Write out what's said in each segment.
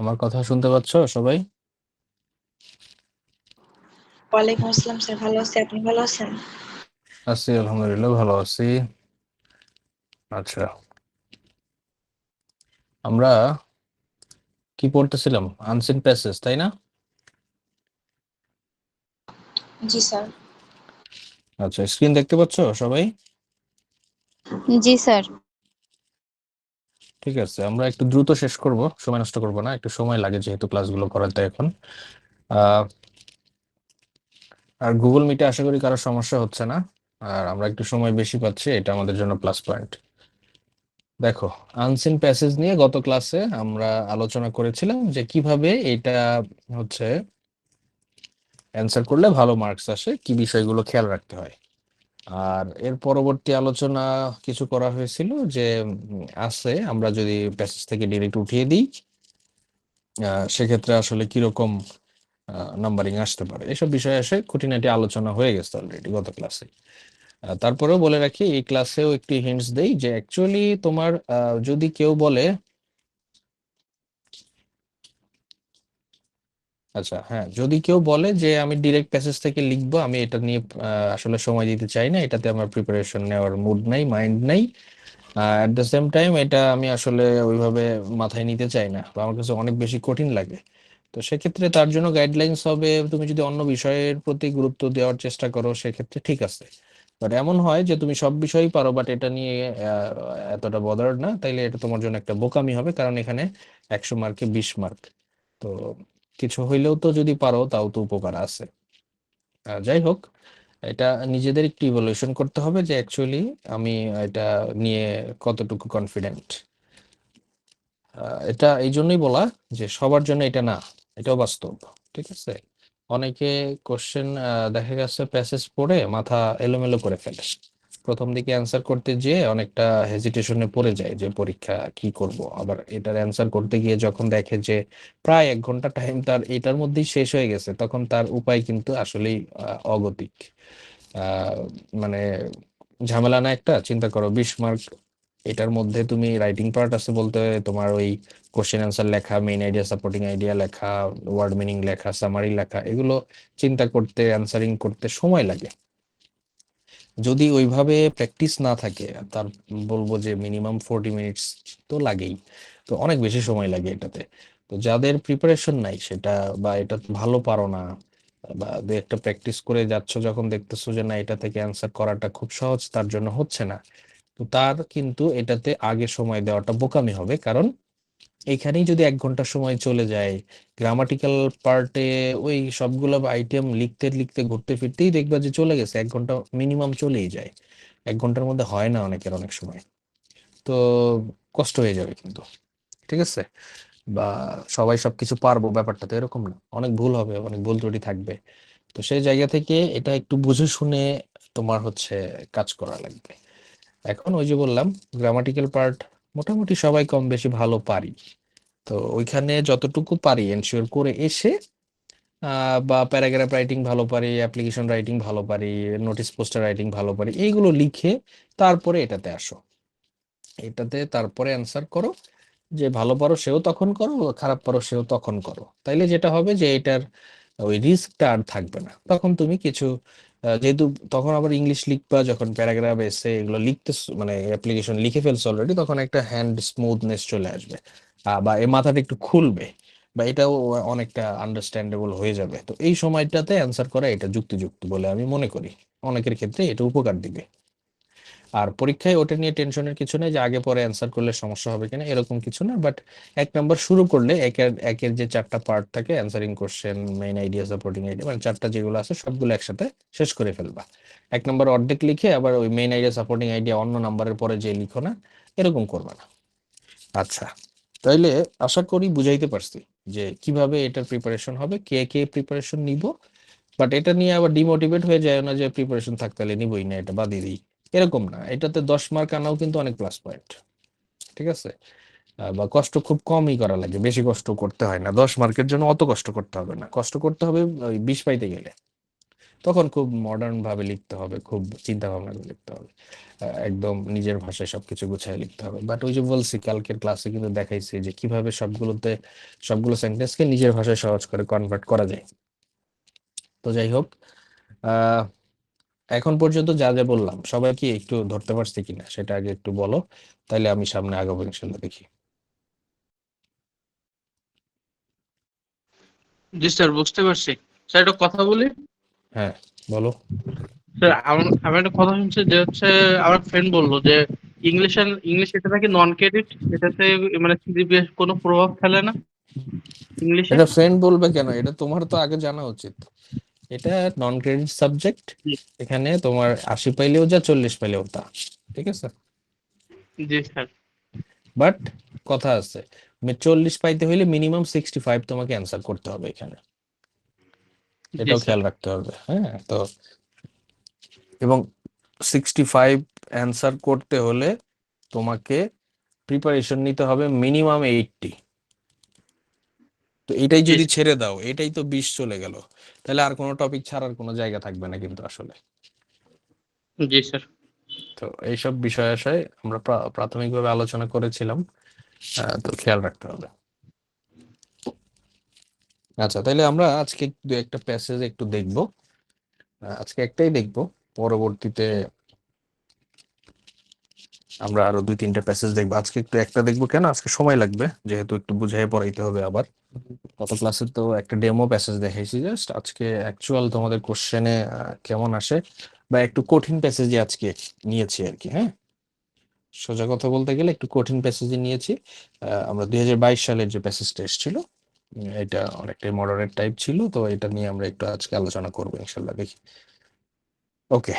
আমার কথা শুনতে পাচ্ছ সবাই? ওয়ালাইকুম আসসালাম স্যার, ভালো আছি। আপনি ভালো আছেন? আছি, আলহামদুলিল্লাহ ভালো আছি। আচ্ছা, আমরা কি পড়তেছিলাম? আনসিন প্যাসেজ, তাই না? জি স্যার। আচ্ছা, স্ক্রিন দেখতে পাচ্ছ সবাই? জি স্যার। ঠিক আছে, আমরা একটু দ্রুত শেষ করব, সময় নষ্ট করব না, একটু সময় লাগে যেহেতু ক্লাসগুলো করাতে এখন। আহ, আর গুগল মিটে আশা করি কারো সমস্যা হচ্ছে না। আর আমরা একটু সময় বেশি পাচ্ছি, এটা আমাদের জন্য প্লাস পয়েন্ট। দেখো, আনসিন প্যাসেজ নিয়ে গত ক্লাসে আমরা আলোচনা করেছিলাম যে কিভাবে এটা হচ্ছে অ্যান্সার করলে ভালো মার্কস আসে, কি বিষয়গুলো খেয়াল রাখতে হয়। আর এর পরবর্তী আলোচনা কিছু করা হয়েছিল যে আছে আমরা যদি প্যাসেজ থেকে ডিরেক্ট উঠিয়ে দিই, সেক্ষেত্রে আসলে কিরকম নাম্বারিং আসতে পারে, এসব বিষয়ে এসে খুঁটিনাটি আলোচনা হয়ে গেছে অলরেডি গত ক্লাসে। তারপরেও বলে রাখি, এই ক্লাসেও একটি হিন্টস দেই যে অ্যাকচুয়ালি তোমার যদি কেউ বলে, আচ্ছা হ্যাঁ, যদি কেউ বলে যে আমি ডিরেক্ট প্যাসেজ থেকে লিখবো, আমি এটা নিয়ে আসলে সময় দিতে চাই না, এটাতে আমার প্রিপারেশন নেওয়ার মুড নাই, মাইন্ড নাই, অ্যাট দ্য সেম টাইম এটা আমি আসলে ওইভাবে মাথায় নিতে চাই না বা আমার কাছে অনেক বেশি কঠিন লাগে, তো সেক্ষেত্রে তার জন্য গাইডলাইন্স হবে তুমি যদি অন্য বিষয়ের প্রতি গুরুত্ব দেওয়ার চেষ্টা করো সেক্ষেত্রে ঠিক আছে। বাট এমন হয় যে তুমি সব বিষয়ই পারো বাট এটা নিয়ে এতটা বদার্ড না, তাইলে এটা তোমার জন্য একটা বোকামি হবে, কারণ এখানে 100 মার্কে 20 মার্ক। তো কিছু হইলেও তো যদি পারো তাও তো উপকার আছে। যাই হোক, এটা নিজেদের একটু ইভ্যালুয়েশন করতে হবে যে অ্যাকচুয়ালি আমি এটা নিয়ে কতটুকু কনফিডেন্ট। এটা এই জন্যই বলা যে সবার জন্য এটা না, এটাও বাস্তব। ঠিক আছে, অনেকে কোশ্চেন দেখা গেছে প্যাসেজ পড়ে মাথা এলোমেলো করে ফেলে, প্রথম দিকে অ্যান্সার করতে যেয়ে অনেকটা হেজিটেশনে পড়ে যায় যে পরীক্ষা কি করব, আবার এটার অ্যান্সার করতে গিয়ে যখন দেখে যে প্রায় 1 ঘন্টা টাইম তার এটার মধ্যেই শেষ হয়ে গেছে, তখন তার উপায় কিন্তু আসলেই অগতিক। আহ, মানে ঝামেলা না একটা, চিন্তা করো 20 মার্ক, এটার মধ্যে তুমি রাইটিং পার্ট আছে বলতে তোমার ওই কোশ্চেন অ্যান্সার লেখা, মেইন আইডিয়া, সাপোর্টিং আইডিয়া লেখা, ওয়ার্ড মিনিং লেখা, সামারি লেখা, এগুলো চিন্তা করতে, অ্যান্সারিং করতে সময় লাগে। যদি ওইভাবে প্র্যাকটিস না থাকে, তার বলবো যে মিনিমাম 40 মিনিটস তো লাগেই, তো অনেক বেশি সময় লাগে এটাতে। তো যাদের প্রিপারেশন নাই সেটা, বা এটা ভালো পারো না, বা দু একটা প্র্যাকটিস করে যাচ্ছ, যখন দেখতেছো যে না এটা থেকে অ্যান্সার করাটা খুব সহজ, তার জন্য হচ্ছে না, তো তার কিন্তু এটাতে আগে সময় দেওয়াটা বোকামি হবে, কারণ এখানেই যদি 1 ঘন্টা সময় চলে যায়, গ্রামাটিক্যাল পার্টে ওই সবগুলো আইটেম লিখতে লিখতে ঘুরতে ফিরতেই দেখবা যে চলে গেছে 1 ঘন্টা, মিনিমাম চলেই যায়। 1 ঘন্টার মধ্যে হয় না অনেকের অনেক সময়, তো কষ্ট হয়ে যাবে কিন্তু। ঠিক আছে, বা সবাই সবকিছু পারবো ব্যাপারটা তো এরকম না, অনেক ভুল হবে, অনেক ভুল ত্রুটি থাকবে। তো সেই জায়গা থেকে এটা একটু বুঝে শুনে তোমার হচ্ছে কাজ করা লাগবে। এখন ওই যে বললাম, গ্রামাটিক্যাল পার্ট মোটামুটি সবাই কম বেশি ভালো পারি, তো ওইখানে যতটুকু পারি এনশিওর করে এসে বা প্যারাগ্রাফ রাইটিং ভালো পারি, অ্যাপ্লিকেশন রাইটিং ভালো পারি, নোটিস পোস্টার রাইটিং ভালো পারি, এইগুলো লিখে তারপরে এটাতে আসো, এটাতে তারপরে অ্যান্সার করো। যে ভালো পারো সেও তখন করো, খারাপ পারো সেও তখন করো, তাইলে যেটা হবে যে এটার ওই রিস্কটা আর থাকবে না। তখন তুমি কিছু যেহেতু তখন আবার ইংলিশ লিখবা, যখন প্যারাগ্রাফ এসে এগুলো লিখতে মানে অ্যাপ্লিকেশন লিখে ফেলছো অলরেডি, তখন একটা হ্যান্ড স্মুথনেস চলে আসবে, বা এই মাথাটা একটু খুলবে, বা এটাও অনেকটা আন্ডারস্ট্যান্ডেবল হয়ে যাবে। তো এই সময়টাতে অ্যান্সার করা এটা যুক্তিযুক্ত বলে আমি মনে করি, অনেকের ক্ষেত্রে এটা উপকার দিবে। আর পরীক্ষায় ওটা নিয়ে টেনশনের কিছু নেই যে আগে পরে অ্যান্সার করলে সমস্যা হবে কিনা, এরকম কিছু না। বাট 1 নম্বর শুরু করলে একের একের যে 4টা পার্ট থাকে, answering question, main idea, supporting idea, মানে 4টা যেগুলো আছে সবগুলো একসাথে শেষ করে ফেলবা। 1 নম্বর অর্ধেক লিখে আবার ওই মেইন আইডিয়া, সাপোর্টিং আইডিয়া অন্য নাম্বারের পরে যে লিখো না, এরকম করবা না। আচ্ছা, তাইলে আশা করি বুঝাইতে পারছি যে কিভাবে এটার প্রিপারেশন হবে, কে কে প্রিপারেশন নিব। বাট এটা নিয়ে আবার ডিমোটিভেট হয়ে যায় না যে প্রিপারেশন থাকতে হলে নিবই না, এটা বাদই দিই, এরকম না। এটাতে 10 মার্ক আনাও কিন্তু অনেক প্লাস পয়েন্ট। ঠিক আছে, বা কষ্ট খুব কমই করা লাগে, বেশি কষ্ট করতে হয় না, 10 মার্কের জন্য অত কষ্ট করতে হবে না, কষ্ট করতে হবে ওই 20 পাইতে গেলে। তখন খুব মডার্ন ভাবে লিখতে হবে, খুব চিন্তা ভাবনা করে লিখতে হবে, একদম নিজের ভাষায় সবকিছু গুছায় লিখতে হবে। বাট ওই যে বলছি কালকের ক্লাসে কিন্তু দেখাইছি যে কিভাবে সবগুলো সেন্টেন্সকে নিজের ভাষায় সহজ করে কনভার্ট করা যায়। তো যাই হোক, আহ এখন পর্যন্ত যা যা বললাম সবাই কি একটু ধরতে পারছে কিনা সেটা আগে একটু বলো, তাইলে আমি সামনে আগাবো ইনশাল্লাহ, দেখি। জি স্যার, বুঝতে পারছি। স্যার একটা কথা বলি। হ্যাঁ, বলো। স্যার আমি একটা কথা শুনছি যে হচ্ছে আমার ফ্রেন্ড বললো যে ইংলিশ এটা নাকি নন ক্রেডিট, এটাতে মানে সিজিপিএ কোনো প্রভাব ফেলে না ইংলিশে। এটা ফ্রেন্ড বলবে কেন? এটা তোমার তো আগে জানা উচিত। এটা নন ক্রেডিট সাবজেক্ট, জি এখানে তোমার 80 পাইলেও যা, 40 পাইলেও তা, ঠিক আছে। জি স্যার। বাট কথা আছে, 40 পাইতে হইলে মিনিমাম 65 তোমাকে অ্যান্সার করতে হবে এখানে, জি এটাও স্যার। খেয়াল রাখতে হবে। হ্যাঁ, তো এবং 65 অ্যান্সার করতে হলে তোমাকে প্রিপারেশন নিতে হবে মিনিমাম 80। তো এটাই জি যদি ছেড়ে দাও, এটাই তো 20 চলে গেল, তাহলে আর কোনো টপিক ছাড়ার কোনো জায়গা থাকবে না কিন্তু আসলে। জি স্যার। তো এইসব বিষয় আশয় আমরা প্রাথমিকভাবে আলোচনা করেছিলাম, তো খেয়াল রাখতে হবে। আচ্ছা, তাহলে আমরা আজকে দু একটা প্যাসেজ একটু দেখব। আজকে একটাই দেখব, পরবর্তীতে আমরা আরো 2-3টা প্যাসেজ দেখবো। আজকে একটু একটা দেখবো, কেন আজকে সময় লাগবে, যেহেতু একটু বুঝাই পড়াইতে হবে আবার। গত ক্লাসে তো একটা ডেমো প্যাসেজ দেখাইছি জাস্ট, আজকে অ্যাকচুয়াল তোমাদের কোশ্চেনে কেমন আসে, বা একটু কঠিন প্যাসেজই আজকে নিয়েছি আর কি। হ্যাঁ, সোজা কথা বলতে গেলে একটু কঠিন প্যাসেজই নিয়েছি। আমরা 2022 সালের যে প্যাসেজটা এসেছিল, এটা অনেকটাই মডারেট টাইপ ছিল, তো এটা নিয়ে আমরা একটু আজকে আলোচনা করবো ইনশাল্লাহ, দেখি। ওকে,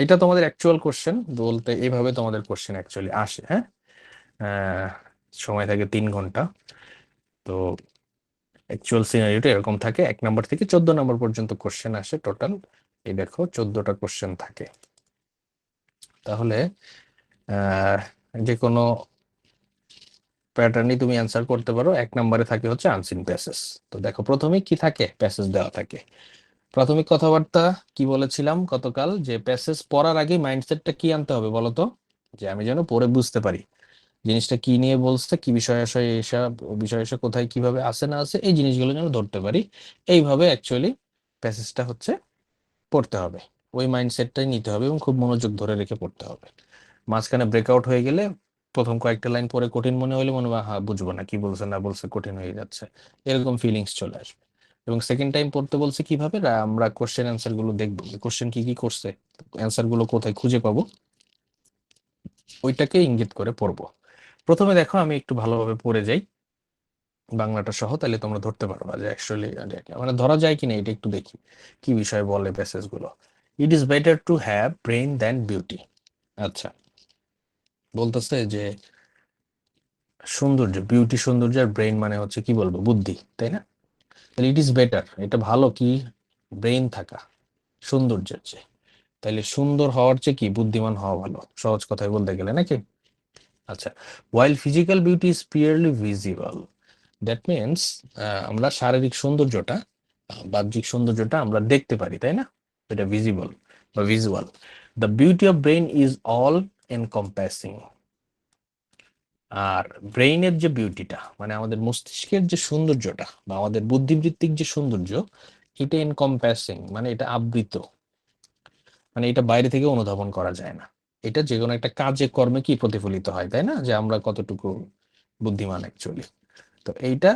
এটা তোমাদের অ্যাকচুয়াল কোশ্চেন বলতে এইভাবে তোমাদের কোশ্চেন অ্যাকচুয়ালি আসে। হ্যাঁ, আহ, সময় থাকে 3 ঘন্টা। তো অ্যাকচুয়াল সিনারিওটা এরকম থাকে, 1 নম্বর থেকে 14 নম্বর পর্যন্ত কোশ্চেন আসে টোটাল। এই দেখো 14টা কোশ্চেন থাকে। তাহলে আহ যে কোনো প্যাটার্নই তুমি অ্যান্সার করতে পারো। 1 নম্বরে থাকে হচ্ছে আনসিন প্যাসেজ। তো দেখো প্রথমে কি থাকে, প্যাসেজ দেওয়া থাকে। প্রাথমিক কথাবার্তা কি বলেছিলাম গতকাল, যে প্যাসেজ পড়ার আগে মাইন্ডসেটটা কি আনতে হবে বলতো, যে আমি যেন পড়ে বুঝতে পারি জিনিসটা কি নিয়ে বলছে, কি বিষয় আশয়, এসব বিষয় আশয় কোথায় কিভাবে আসে না আসে, এই জিনিসগুলো যেন ধরতে পারি। এইভাবে অ্যাকচুয়ালি প্যাসেজটা হচ্ছে পড়তে হবে, ওই মাইন্ডসেটটাই নিতে হবে এবং খুব মনোযোগ ধরে রেখে পড়তে হবে। মাঝখানে ব্রেকআউট হয়ে গেলে, প্রথম কয়েকটা লাইন পরে কঠিন মনে হলে মনে হয় হ্যাঁ বুঝবো না কি বলছে না বলছে, কঠিন হয়ে যাচ্ছে, এরকম ফিলিংস চলে আসবে। এবং সেকেন্ড টাইম পড়তে বলছে কিভাবে, আমরা কোশ্চেন অ্যান্সার গুলো দেখবো, কোশ্চেন কি কি করছে, অ্যান্সার গুলো কোথায় খুঁজে পাবো, ওইটাকে ইঙ্গিত করে পড়বো। প্রথমে দেখো আমি একটু ভালোভাবে পড়ে যাই বাংলাটা সহ, তাহলে তোমরা ধরতে পারবা যে অ্যাকচুয়ালি মানে ধরা যায় কিনা, এটা একটু দেখি কি বিষয় বলে প্যাসেজ গুলো। It is better to have brain than beauty. আচ্ছা, বলতেছে যে সৌন্দর্য, বিউটি সৌন্দর্য, আর ব্রেইন মানে হচ্ছে কি বলবো, বুদ্ধি, তাই না? তাহলে ইট ইজ বেটার, এটা ভালো কি, ব্রেইন থাকা সৌন্দর্যের চেয়ে। তাহলে সুন্দর হওয়ার চেয়ে কি বুদ্ধিমান হওয়া ভালো, সহজ কথায় বলতে গেলে, নাকি? আচ্ছা, while physical beauty is purely visible, that means আমরা শারীরিক সৌন্দর্যটা, বাহ্যিক সৌন্দর্যটা আমরা দেখতে পারি, তাই না? এটা ভিজিবল বা visual. The beauty of brain is all encompassing. আর ব্রেইনের যে বিউটিটা, মানে আমাদের মস্তিষ্কের যে সৌন্দর্যটা বা আমাদের বুদ্ধিবৃত্তিক যে সৌন্দর্য, এটা এনকম্পাসিং মানে এটা আবৃত, মানে এটা বাইরে থেকে অনুধাবন করা যায় না। এটা যে কোনো একটা কাজে কর্মে কি প্রতিফলিত হয়, তাই না, যে আমরা কতটুকু বুদ্ধিমান অ্যাকচুয়ালি। তো এইটা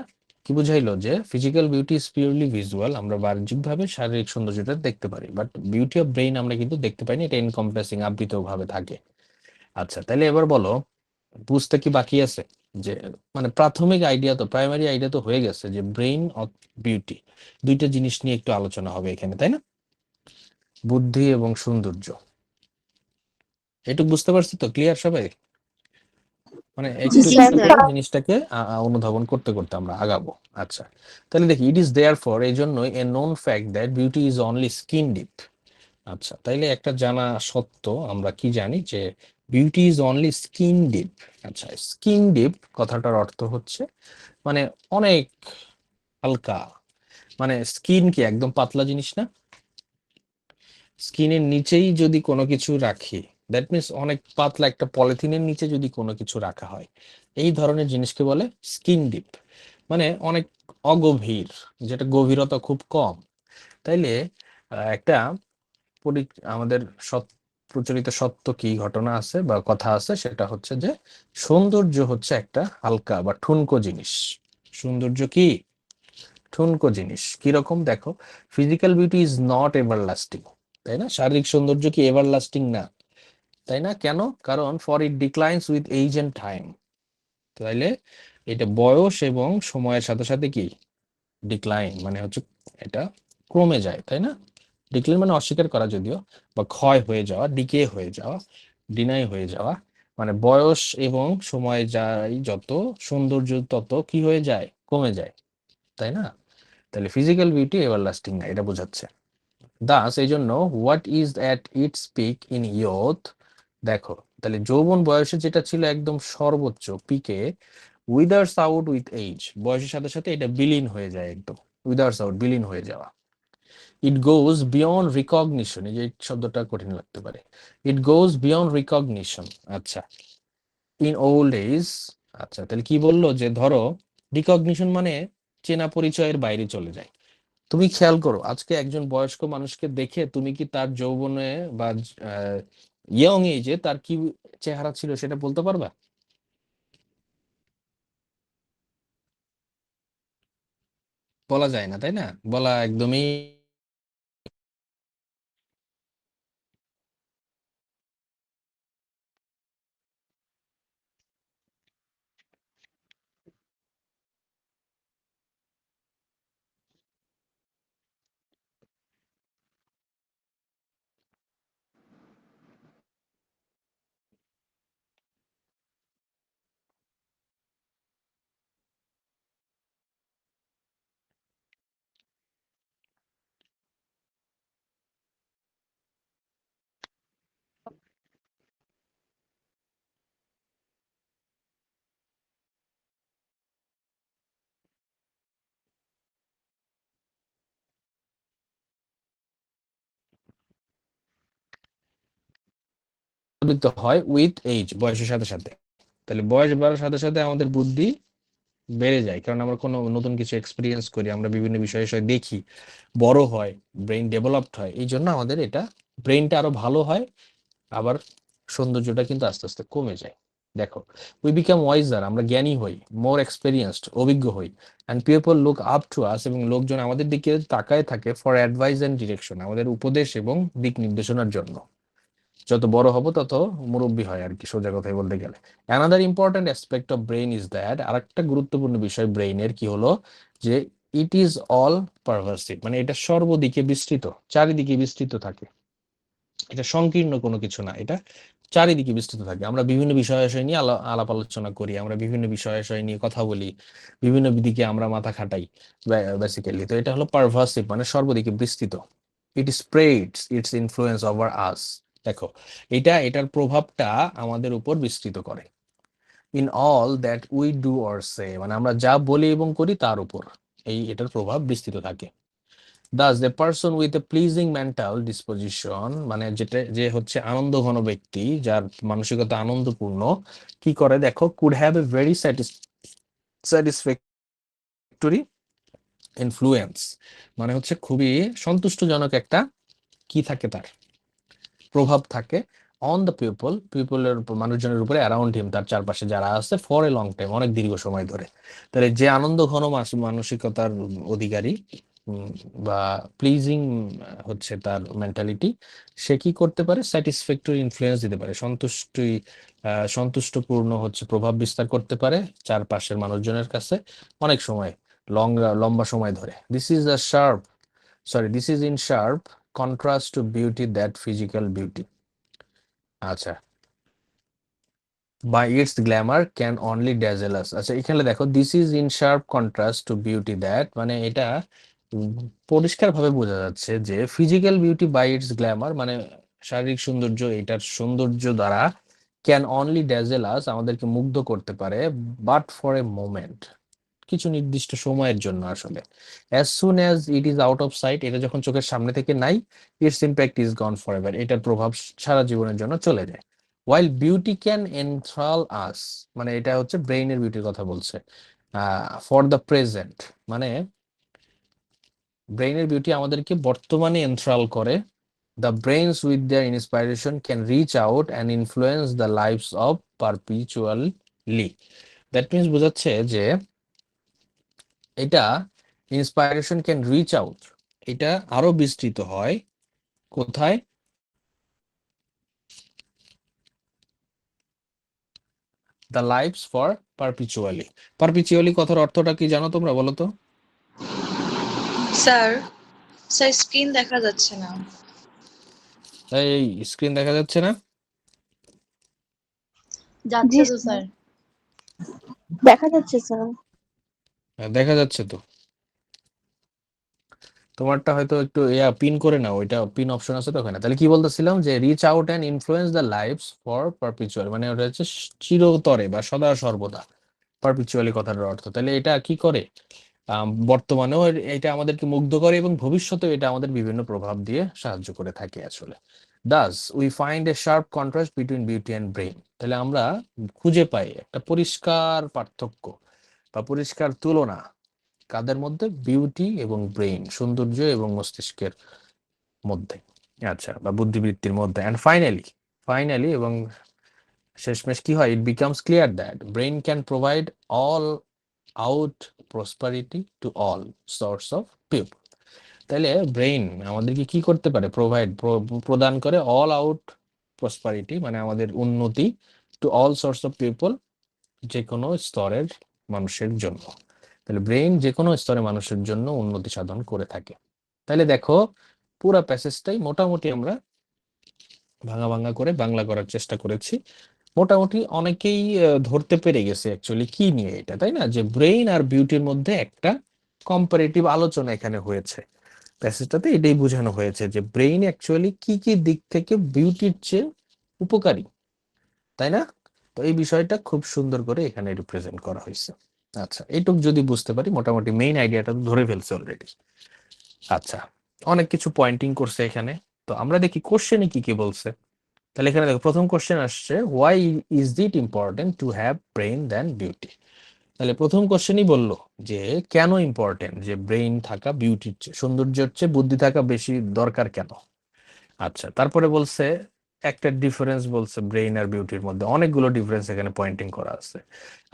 কি বুঝাইলো, যে physical beauty is purely visual, আমরা বাহ্যিকভাবে শারীরিক সৌন্দর্যটা দেখতে পারি, বাট বিউটি অফ ব্রেইন আমরা কিন্তু দেখতে পাই না, এটা এনকম্পাসিং আবৃত ভাবে থাকে। আচ্ছা, তাহলে এবার বলো বুঝতে কি বাকি আছে, যে মানে প্রাথমিক আইডিয়া তো, প্রাইমারি আইডিয়া তো হয়ে গেছে, যে ব্রেইন অফ বিউটি, দুইটা জিনিস নিয়ে একটু আলোচনা হবে এখানে, তাই না? বুদ্ধি এবং সৌন্দর্য, এটুকু বুঝতে পারছি তো, ক্লিয়ার সবাই? মানে জি একটু একটু স্যার। করে জিনিসটাকে অনুধাবন করতে করতে আমরা আগাবো। আচ্ছা, তাহলে দেখি, ইট ইজ দেয়ার ফর, এই জন্যই a known fact that beauty is only skin deep. আচ্ছা, তাইলে একটা জানা সত্য, আমরা কি জানি, যে beauty is only skin deep. আচ্ছা, স্কিন ডিপ কথাটার অর্থ হচ্ছে মানে অনেক হালকা, মানে স্কিন কি একদম পাতলা জিনিস না? স্কিনের নিচেই যদি কোনো কিছু রাখি, দ্যাট মিনস অনেক পাতলা একটা পলিথিনের নিচে যদি কোনো কিছু রাখা হয়, এই ধরনের জিনিসকে বলে স্কিন ডিপ, মানে অনেক অগভীর, যেটা গভীরতা খুব কম। তাইলে একটা আমাদের প্রচলিত সত্য কি ঘটনা আছে বা কথা আছে, সেটা হচ্ছে যে সৌন্দর্য হচ্ছে একটা হালকা বা ঠুনকো জিনিস। সৌন্দর্য কি ঠুনকো জিনিস। কিরকম দেখো, physical beauty is not everlasting, তাই না? শারীরিক সৌন্দর্য কি এভারলাস্টিং না, তাই না? কেন? কারণ for it declines with age and time. তাইলে এটা বয়স এবং সময়ের সাথে সাথে কি ডিক্লাইন, মানে হচ্ছে এটা কমে যায়, তাই না? ডিক্লাইন মানে অস্বীকার করা যদিও, বা ক্ষয় হয়ে যাওয়া, ডিকে হয়ে যাওয়া, ডিনাই হয়ে যাওয়া, মানে বয়স এবং সময় যায় যত, সৌন্দর্য তত কি হয়ে যায়, কমে যায়, তাই না? তাহলে ফিজিক্যাল বিউটি এভারলাস্টিং না, এটা বোঝাচ্ছে। দাস এই জন্য what is at it's peak in youth, দেখো তাহলে যৌবন বয়সে যেটা ছিল একদম সর্বোচ্চ পিকে, উইদার্স আউট উইথ এইজ, বয়সের সাথে সাথে এটা বিলীন হয়ে যায়, একদম উইদার্স আউট, বিলীন হয়ে যাওয়া। ইট গোজ বিয়ন্ড রিকগনিশন, এই যে শব্দটা কঠিন লাগতে পারে, ইট গোজ বিয়ন্ড রিকগনিশন। আচ্ছা, ইন ওল্ড এজ, আচ্ছা তাহলে কি বললো, যে ধরো রিকগনিশন মানে চেনা পরিচয়ের বাইরে চলে যায়। তুমি খেয়াল করো, আজকে একজন বয়স্ক মানুষকে দেখে তুমি কি তার যৌবনে বা ইয়ং এজে তার কি চেহারা ছিল সেটা বলতে পারবা? বলা যায় না, তাই না? বলা একদমই প্রচলিত হয় উইথ এইজ, বয়সের সাথে সাথে। তাহলে বয়স বাড়ার সাথে সাথে আমাদের বুদ্ধি বেড়ে যায়, কারণ আমরা কোনো নতুন কিছু এক্সপিরিয়েন্স করি, আমরা বিভিন্ন বিষয়ে দেখি, বড় হয়, ব্রেন ডেভেলপড হয়, এই জন্য আমাদের এটা ব্রেনটা আরো ভালো হয়। আবার সৌন্দর্যটা কিন্তু আস্তে আস্তে কমে যায়। দেখো, উই বিকাম ওয়াইজার, আমরা জ্ঞানী হই, মোর এক্সপেরিয়েন্সড, অভিজ্ঞ হই, and people look up to us, এবং লোকজন আমাদের দিকে তাকায় থাকে ফর অ্যাডভাইস এন্ড ডিরেকশন, আমাদের উপদেশ এবং দিক নির্দেশনার জন্য। যত বড় হব তত মুরব্বী হয় আর কি, সোজা কথাই বলতে গেলে। Another important aspect of brain is that, আরেকটা গুরুত্বপূর্ণ বিষয় ব্রেইনের কি হলো, যে ইট ইজ অল পারভার্সিভ, মানে এটা সর্বদিকে বিস্তৃত, চারিদিকে বিস্তৃত থাকে। এটা সংকীর্ণ কোনো কিছু না, এটা চারিদিকে বিস্তৃত থাকে। আমরা বিভিন্ন বিষয় আশয় নিয়ে আলাপ আলোচনা করি, আমরা বিভিন্ন বিষয় আশয় নিয়ে কথা বলি, বিভিন্ন দিকে আমরা মাথা খাটাই বেসিক্যালি। তো এটা হলো পারভার্সিভ, মানে সর্বদিকে বিস্তৃত। It spreads its influence over us, দেখো এটার প্রভাবটা আমাদের উপর বিস্তৃত করে। In all that we do or say, মানে আমরা যা বলি এবং করি তার উপর এটার প্রভাব বিস্তৃত থাকে। Das the person with a pleasing mental disposition, মানে যে হচ্ছে আনন্দ ঘন ব্যক্তি, যার মানসিকতা আনন্দপূর্ণ, কি করে দেখো, could have a very satisfactory influence, মানে হচ্ছে খুবই সন্তুষ্টজনক একটা কি থাকে, তার প্রভাব থাকে, অন দ্য পিপলের উপর, মানুষজনের উপরে, অ্যারাউন্ড হিম, তার চারপাশে যারা আছে, ফর এ লং টাইম, অনেক দীর্ঘ সময় ধরে। তাহলে যে আনন্দ ঘন মানসিকতার অধিকারী, উম, বা প্লিজিং হচ্ছে তার মেন্টালিটি, সে কি করতে পারে, স্যাটিসফ্যাক্টরি ইনফ্লুয়েন্স দিতে পারে, সন্তুষ্টপূর্ণ হচ্ছে প্রভাব বিস্তার করতে পারে চারপাশের মানুষজনের কাছে অনেক সময়, লম্বা সময় ধরে। This is in sharp contrast to beauty that physical beauty, আচ্ছা, by its glamour can only dazzle us. আচ্ছা, এখানে দেখো, this is in sharp contrast to beauty that, মানে এটা পরিষ্কার ভাবে বোঝা যাচ্ছে যে physical beauty by its glamour, মানে শারীরিক সৌন্দর্য, এটার সৌন্দর্য দ্বারা ক্যান অনলি ড্যাজেল আস, আমাদেরকে মুগ্ধ করতে পারে, বাট ফর এ মোমেন্ট, কিছু নির্দিষ্ট সময়ের জন্য আসলে। As soon as it is out of sight, এটা যখন চোখের সামনে থেকে নাই, it's impact is gone for ever, এটার প্রভাব সারা জীবনের জন্য চলে যায়। ওয়াইল বিউটি ক্যান এনথ্রাল আস, মানে এটা হচ্ছে ব্রেইনের বিউটির কথা বলছে। ফর দ্য প্রেজেন্ট, মানে ব্রেইনের বিউটি আমাদেরকে বর্তমানে এনথ্রাল করে। The brains with their inspiration can reach out and influence the lifes of perpetually. That means বোঝাচ্ছে যে এটা ইন্সপাইরেশন ক্যান রিচ আউট, এটা আরো বিস্তৃত হয় কোথায়? The lives for perpetually. Perpetually কথার অর্থটা কি জানো তোমরা, বলো তো? স্যার, স্যার স্ক্রিন দেখা যাচ্ছে না। এই স্ক্রিন দেখা যাচ্ছে না? যাচ্ছে তো স্যার। দেখা যাচ্ছে স্যার। হ্যাঁ, দেখা যাচ্ছে তো। তোমারটা হয়তো একটু পিন করে নাও, ওইটা পিন অপশন আছে তো ওখানে। তাহলে কি বলতেছিলাম যে reach out and influence the lives for perpetual, মানে ওটা হচ্ছে চিরতরে বা সদা সর্বদা, পারপিচুয়ালি কথাটার অর্থ। তাহলে এটা কি করে? বর্তমানেও এটা আমাদেরকে মুগ্ধ করে এবং ভবিষ্যতেও এটা আমাদের বিভিন্ন প্রভাব দিয়ে সাহায্য করে থাকে আসলে। Das we find a sharp contrast between beauty and brain, তাহলে আমরা খুঁজে পাই একটা পরিষ্কার পার্থক্য বা পরিষ্কার তুলনা কাদের মধ্যে? বিউটি এবং ব্রেইন, সৌন্দর্য এবং মস্তিষ্কের মধ্যে, আচ্ছা, বা বুদ্ধিবৃত্তির মধ্যে। অ্যান্ড ফাইনালি এবং শেষমেশ কি হয়? It becomes clear that brain can provide all out prosperity to all sorts of people. তাহলে ব্রেইন আমাদেরকে কি করতে পারে? প্রদান করে অল আউট প্রসপারিটি, মানে আমাদের উন্নতি, to all sorts of people, যে কোনো স্তরের মানুষের জন্য। তাহলে ব্রেইন যে কোনো স্তরে মানুষের জন্য উন্নতি সাধন করে থাকে। তাহলে দেখো পুরো প্যাসেজটাই মোটামুটি আমরা ভাঙা ভাঙা করে বাংলা করার চেষ্টা করেছি। মোটামুটি অনেকেই ধরতে পেরে গেছে অ্যাকচুয়ালি কি নিয়ে এটা, তাই না? যে ব্রেইন আর বিউটির মধ্যে একটা কম্পারেটিভ আলোচনা এখানে হয়েছে। প্যাসেজটাতে এটাই বোঝানো হয়েছে যে ব্রেইন অ্যাকচুয়ালি কি কি দিক থেকে বিউটির চেয়ে উপকারী, তাই না? তো এই বিষয়টা খুব সুন্দর করে এখানে রিপ্রেজেন্ট করা হয়েছে। আচ্ছা, এইটুক যদি বুঝতে পারি মোটামুটি মেইন আইডিয়াটা ধরে ফেলছে অলরেডি। আচ্ছা, অনেক কিছু পয়েন্টিং করছে এখানে, তো আমরা দেখি কোশ্চেনে কি কি বলছে। তাহলে এখানে দেখো প্রথম কোশ্চেন আসছে, why is it important to have brain than beauty. তাহলে প্রথম কোশ্চেনই বললো যে কেন ইম্পর্টেন্ট যে ব্রেইন থাকা বিউটির চেয়ে, সৌন্দর্যের চেয়ে বুদ্ধি থাকা বেশি দরকার কেন। আচ্ছা, তারপরে বলছে একটা ডিফারেন্স বলছে ব্রেইন আর বিউটির মধ্যে, অনেকগুলো ডিফারেন্স এখানে পয়েন্টিং করা আছে।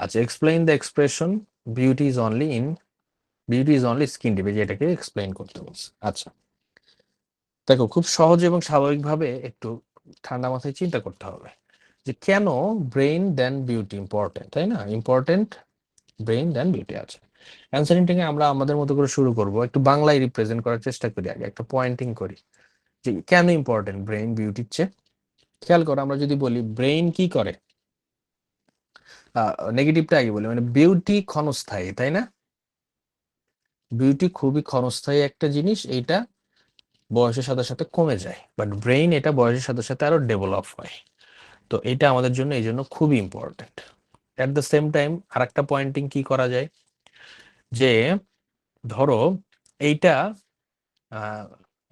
আচ্ছা, explain the expression beauty is only skin deep, এটাকে এক্সপ্লেইন করতে বলছে। আচ্ছা, দেখো খুব সহজ এবং স্বাভাবিকভাবে একটু ঠান্ডা মাথায় চিন্তা করতে হবে যে কেন ব্রেইন দেন বিউটি ইম্পর্টেন্ট, তাই না? ইম্পর্টেন্ট ব্রেইন দেন বিউটি। আছে অ্যান্সারিংটাকে আমরা আমাদের মতো করে শুরু করব, একটু বাংলায় রিপ্রেজেন্ট করার চেষ্টা করি, আগে একটা পয়েন্টিং করি যে কেন ইম্পর্টেন্ট ব্রেইন বিউটির চেয়ে। খেয়াল করো, আমরা যদি বলি ব্রেইন কি করে, নেগেটিভটা আগে বলি, মানে বিউটি ক্ষণস্থায়ী, তাই না? বিউটি খুবই ক্ষণস্থায়ী একটা জিনিস, এইটা বয়সের সাথে সাথে কমে যায়, বাট ব্রেইন এটা বয়সের সাথে সাথে আরো ডেভেলপ হয়। তো এটা আমাদের জন্য এই জন্য খুবই important. At the same time আর একটা পয়েন্টিং কি করা যায় যে ধরো এইটা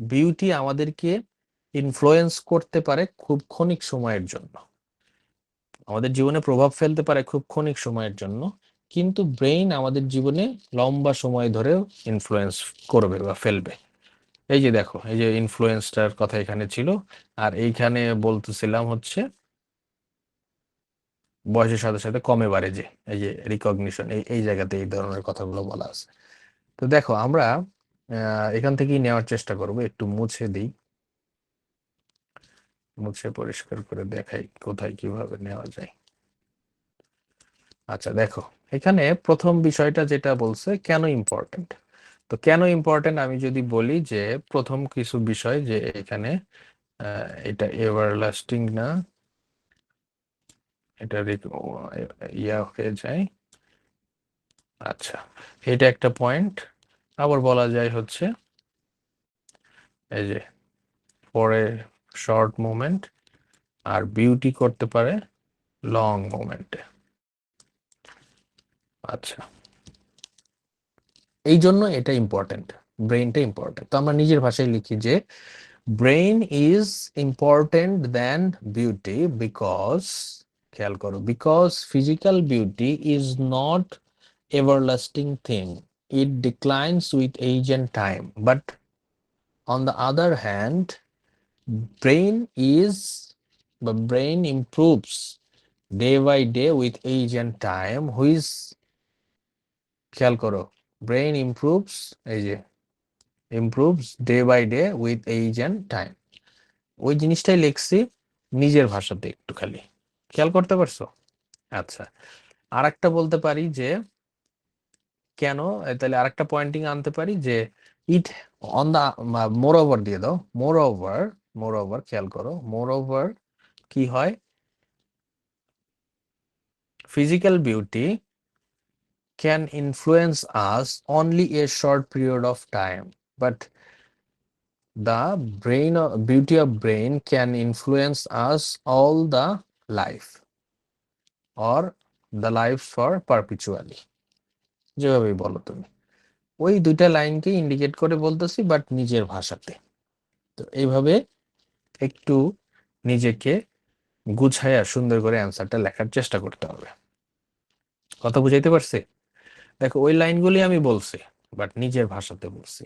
বিউটি আমাদেরকে ইনফ্লুয়েন্স করতে পারে খুব ক্ষণিক সময়ের জন্য, আমাদের জীবনে প্রভাব ফেলতে পারে খুব ক্ষণিক সময়ের জন্য, কিন্তু ব্রেইন আমাদের জীবনে লম্বা সময় ধরেও ইনফ্লুয়েন্স করবে বা ফেলবে। এই যে দেখো, এই যে ইনফ্লুয়েন্সটার কথা এখানে ছিল, আর এইখানে বলতেছিলাম হচ্ছে বয়সের সাথে সাথে কমে বাড়ে, যে এই যে রিকগনিশন, এই জায়গাতে এই ধরনের কথাগুলো বলা আছে। তো দেখো আমরা এখান থেকেই নেওয়ার চেষ্টা করব, একটু মুছে দিই, মুছে পরিষ্কার করে দেখাই কোথায় কিভাবে নেওয়া যায়। আচ্ছা দেখো, এখানে প্রথম বিষয়টা যেটা বলছে কেন ইম্পর্টেন্ট। তো কেন ইম্পর্টেন্ট আমি যদি বলি যে প্রথম কিছু বিষয় যে এখানে এটা এভারলাস্টিং না, এটা ইয়া হয়ে যায়। আচ্ছা, এটা একটা পয়েন্ট। আবার বলা যায় হচ্ছে এই যে পরে শর্ট মুভমেন্ট, আর বিউটি করতে পারে লং মুভমেন্টে। আচ্ছা, এই জন্য এটা ইম্পর্টেন্ট, ব্রেইনটা ইম্পর্টেন্ট। তো আমরা নিজের ভাষায় লিখি যে brain is important than beauty because, খেয়াল করো, because physical beauty is not everlasting thing. It declines with age and time. But on the other hand, brain improves day by day with age and time, which, খেয়াল করো, brain improves, এই যে improves day by day with age and time. ওই জিনিসটাই লিখছি নিজের ভাষাতে একটু, খালি খেয়াল করতে পারছো? আচ্ছা, আর একটা বলতে পারি যে কেন, তাহলে আরেকটা পয়েন্টিং আনতে পারি যে it on the, more over দিয়ে দাও, মোর ওভার খেয়াল করো, মোর ওভার কি হয়, physical beauty can influence us only a short period of time, but the beauty of brain can influence us all the life or the life for perpetually, যেভাবেই বলো তুমি। ওই দুইটা লাইনকে ইন্ডিকেট করে বলতেছি, বাট নিজের ভাষাতে। তো এইভাবে একটু নিজেকে গুছাইয়া সুন্দর করে অ্যান্সারটা লেখার চেষ্টা করতে হবে। কথা বুঝাইতে পারছি? দেখো, ওই লাইনগুলি আমি বলছি, বাট নিজের ভাষাতে বলছি।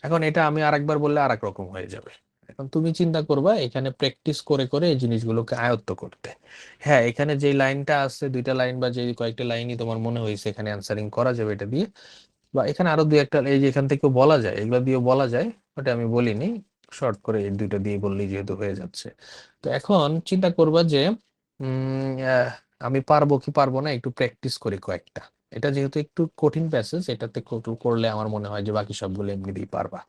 এখন এটা আমি আরেকবার বললে আরেক রকম হয়ে যাবে। এখন তুমি চিন্তা করবা এখানে প্র্যাকটিস করে করে এই জিনিসগুলোকে আয়ত্ত করতে। হ্যাঁ, এখানে যে লাইনটা আছে, দুইটা লাইন বা যে কয়েকটা লাইনই তোমার মনে হয়েছে এখানে অ্যান্সারিং করা যাবে এটা দিয়ে, বা এখানে আরো দুই একটা, এই যে এখান থেকেও বলা যায়, এগুলো দিয়ে বলা যায়, ওটা আমি বলিনি, শর্ট করে এই দুইটা দিয়ে বললেই যেহেতু হয়ে যাচ্ছে। তো এখন চিন্তা করবা যে আমি পারবো কি পারবো না, একটু প্র্যাকটিস করি কয়েকটা। এটা যেহেতু একটু কঠিন প্যাসেজ, এটাতে একটু করলে আমার মনে হয় যে বাকি সবগুলো এমনিতেই পারবা।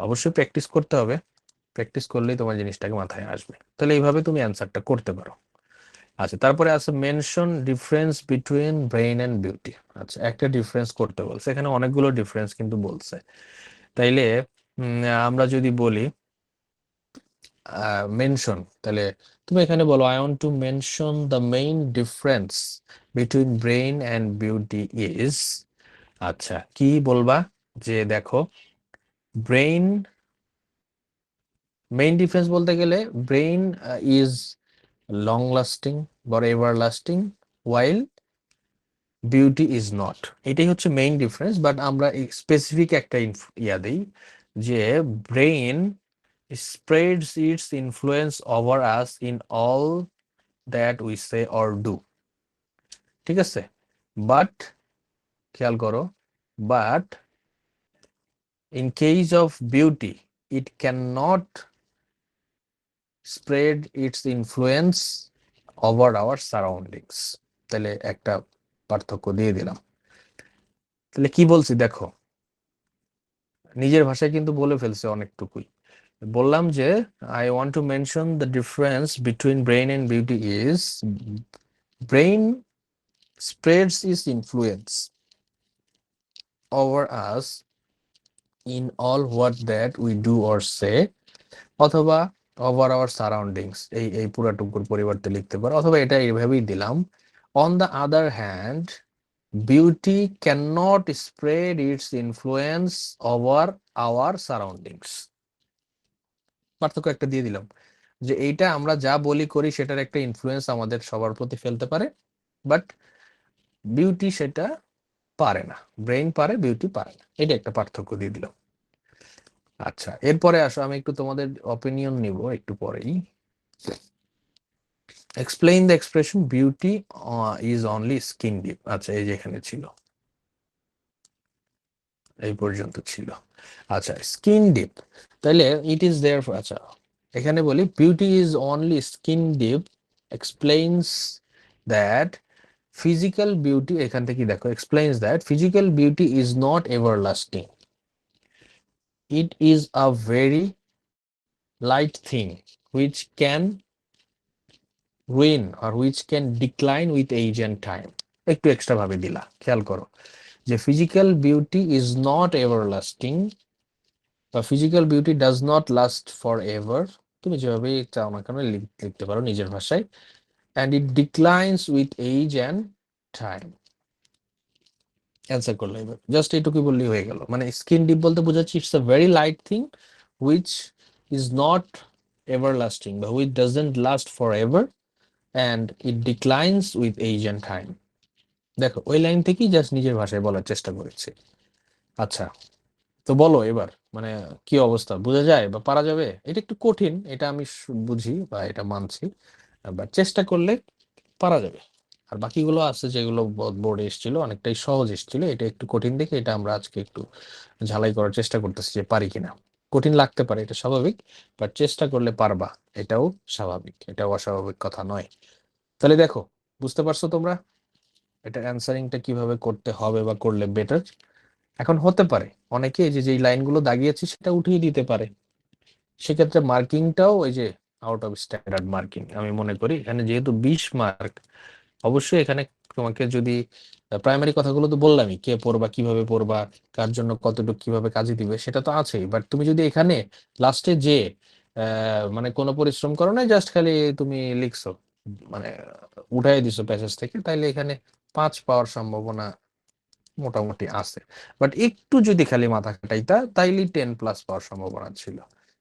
অবশ্যই প্র্যাকটিস করতে হবে, প্র্যাকটিস করলেই তোমার জিনিসটাকে মাথায় আসবে। তাহলে এইভাবে তুমি অ্যান্সারটা করতে পারো। আচ্ছা, তারপরে আছে mention difference between brain and beauty. আচ্ছা, একটা ডিফারেন্স করতে বলছে, এখানে অনেকগুলো ডিফারেন্স কিন্তু বলছে। তাইলে আমরা যদি বলি মেনশন, তাহলে তুমি এখানে বলো I want to mention the main difference between brain and beauty is, আচ্ছা কি বলবা, যে দেখো ব্রেইন, মেইন ডিফারেন্স বলতে গেলে ব্রেইন ইজ লং লাস্টিং বা ever lasting while beauty is not, এটাই হচ্ছে মেইন ডিফারেন্স। বাট আমরা স্পেসিফিক একটা ইয়া দিই যে brain spreads its influence over us in all that we say or do, ঠিক আছে? বাট খেয়াল করো, but in case of beauty it cannot spread its influence over our surroundings। তাহলে একটা পার্থক্য দিয়ে দিলাম। তাহলে কি বলছি দেখো, নিজের ভাষায় কিন্তু বলে ফেলছে অনেকটুকুই। বললাম যে I want to mention the difference between brain and beauty is brain spreads its influence over us in all what that we do or say, অথবা over our surroundings, এই পুরাটুকুর পরিবর্তে লিখতে পারো, অথবা এটা এইভাবেই দিলাম on the other hand beauty cannot spread its influence over our surroundings। পার্থক্য একটা দিয়ে দিলাম যে এইটা আমরা যা বলি করি সেটার একটা ইনফ্লুয়েন্স আমাদের সবার প্রতি ফেলতে পারে, বাট বিউটি সেটা পারে না। ব্রেইন পারে, বিউটি পারে না, এটা একটা পার্থক্য দিয়ে দিলাম। আচ্ছা, এরপরে আসো, আমি একটু তোমাদের অপিনিয়ন নিব একটু পরেই। Explain the expression beauty is only skin deep. আচ্ছা, এই যে এখানে ছিল, এই পর্যন্ত ছিল। আচ্ছা, স্কিন ডিপ, তাহলে ইট ইজ দেয়ার, আচ্ছা এখানে বলি beauty is only skin deep explains that physical beauty, এখান থেকে দেখো explains that physical beauty is not everlasting, it is a very light thing which can ruin or which can decline with age and time। একটু extra ভাবে দিলা, খেয়াল করো যে physical beauty is not everlasting বা physical beauty does not last for ever, তুমি যেভাবে চাও না কেন লিখতে পারো নিজের ভাষায়, and it declines with age and time, answer করলে এবার জাস্ট এইটুকু বললেই হয়ে গেল। মানে স্কিন ডিপ বলতে বোঝাচ্ছি it's a very light thing which is not ever lasting বা which doesn't last for ever and it declines with age and time. দেখো ওই লাইন থেকেই জাস্ট নিজের ভাষায় বলার চেষ্টা করেছি। আচ্ছা, তো বলো এবার, মানে কি অবস্থা, বোঝা যায় বা পারা যাবে? এটা একটু কঠিন, এটা আমি বুঝি বা এটা মানছি, বাট চেষ্টা করলে পারা যাবে। আর বাকিগুলো আছে যেগুলো বোর্ডে এসেছিল অনেকটাই সহজ এসেছিল, এটা একটু কঠিন দেখে এটা আমরা আজকে একটু ঝালাই করার চেষ্টা করতেছি যে পারি কিনা। কঠিন লাগতে পারে, এটা স্বাভাবিক, বাট চেষ্টা করলে পারবা, এটাও স্বাভাবিক, এটাও অস্বাভাবিক কথা নয়। তাহলে দেখো, বুঝতে পারছো তোমরা এটা অ্যান্সারিংটা কিভাবে করতে হবে বা করলে বেটার? এখন হতে পারে অনেকে এই যে যেই লাইনগুলো দাগিয়েছি সেটা উঠিয়ে দিতে পারে, সেক্ষেত্রে মার্কিংটাও ওই যে আউট অফ স্ট্যান্ডার্ড মার্কিং আমি মনে করি। এখানে যেহেতু 20 মার্ক, অবশ্যই এখানে তোমাকে যদি প্রাইমারি কথাগুলো তো বললামই, কে পড়বা, কিভাবে পড়বা, কার জন্য কতটুকু কিভাবে কাজে দিবে সেটা তো আছেই, বাট তুমি যদি এখানে লাস্টে যে মানে কোনো পরিশ্রম করো না, জাস্ট খালি তুমি লিখছো, মানে উঠাই দিছো প্যাসেজ থেকে, তাইলে এখানে 5 পাওয়ার সম্ভাবনা মোটামুটি আছে। বাট একটু যদি খালি মাথা খাটাইতা তাইলে 10+ পাওয়ার সম্ভাবনা ছিল।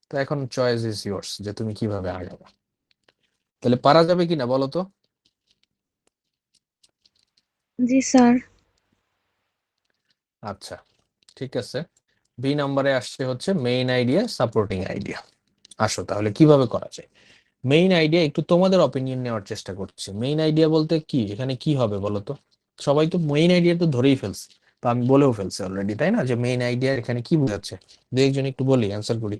তো এখন চয়েস ইজ ইয়োর্স যে তুমি কিভাবে আগাবা। তাহলে পারা যাবে কিনা বলো তো? জি স্যার। আচ্ছা, ঠিক আছে। বি নম্বরে আসছে হচ্ছে মেইন আইডিয়া, সাপোর্টিং আইডিয়া। আসো তাহলে কিভাবে করা যায়। মেইন আইডিয়া একটু তোমাদের অপিনিয়ন নেওয়ার চেষ্টা করছি। মেইন আইডিয়া বলতে কি, এখানে কি হবে বলো তো? সবাই তো মেইন আইডিয়া তো ধরেই ফেলছে, তো আমি বলেও ফেলছি অলরেডি, তাই না, যে মেইন আইডিয়া এখানে কি বোঝাচ্ছে। দু একজন একটু বলি, অ্যান্সার করি।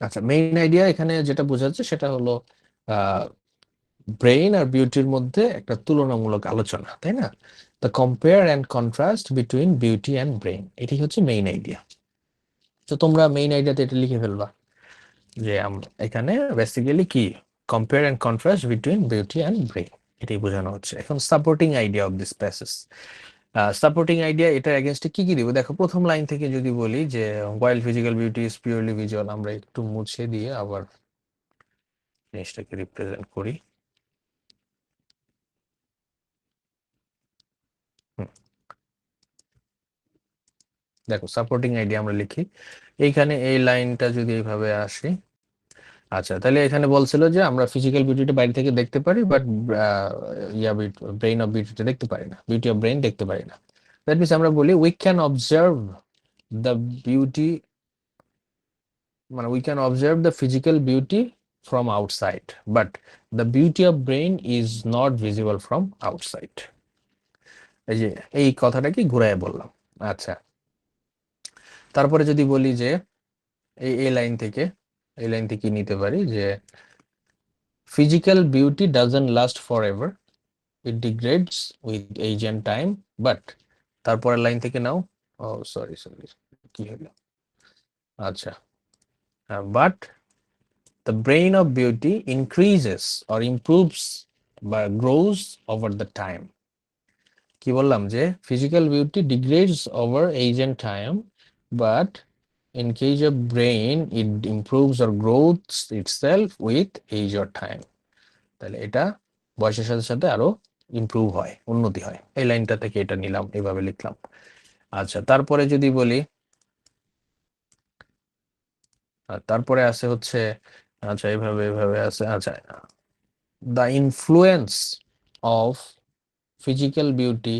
আচ্ছা, মেইন আইডিয়া এখানে যেটা বোঝাচ্ছে সেটা হলো ব্রেইন আর বিউটির মধ্যে একটা তুলনামূলক আলোচনা, তাই না? The compare and contrast between beauty and brain, এটাই হচ্ছে মেইন আইডিয়া। তো তোমরা মেইন আইডিয়াতে এটা লিখে ফেলবা যে আমরা এখানে বেসিক্যালি কি, compare and contrast between beauty and brain, এটাই বোঝানো হচ্ছে। এখন supporting idea of this passage, supporting idea এটা এগেনস্টে কি কি দিব দেখো। প্রথম লাইন থেকে যদি বলি যে wild physical beauty is purely visual, আমরা একটু মুছে দিয়ে আবার জিনিসটাকে রিপ্রেজেন্ট করি। দেখো সাপোর্টিং আইডিয়া আমরা লিখি এইখানে, এই লাইনটা যদি এইভাবে আসি, আচ্ছা তাহলে এখানে বলছিল যে আমরা ফিজিক্যাল বিউটিটা বাইরে থেকে দেখতে পারি, বাট ব্রেইন অফ বিউটিটা দেখতে পারি না, বিউটি অফ ব্রেইন দেখতে পারি না। দ্যাট মিনস আমরা বলি we can observe the beauty, মানে we can observe the physical beauty from outside, but the beauty of brain is not visible from outside. এই যে এই কথাটাকে ঘুরায় বললাম। আচ্ছা, তারপরে যদি বলি যে এই লাইন থেকে নিতে পারি যে physical beauty doesn't last forever, it degrades with age and time, but তারপরের লাইন থেকে নাও, ও সরি কি হলো, আচ্ছা, but the brain of beauty increases or improves বা grows over the time। কি বললাম যে physical beauty degrades over age and time, but in case of brain it improves or grows itself with age or time। তাহলে এটা বয়সের সাথে সাথে আরো ইমপ্রুভ হয়, উন্নতি হয়। এই লাইনটা থেকে এটা নিলাম, এইভাবে লিখলাম। আচ্ছা, তারপরে যদি বলি, তারপরে আছে হচ্ছে, আচ্ছা এভাবে আছে, আচ্ছা, the influence of physical beauty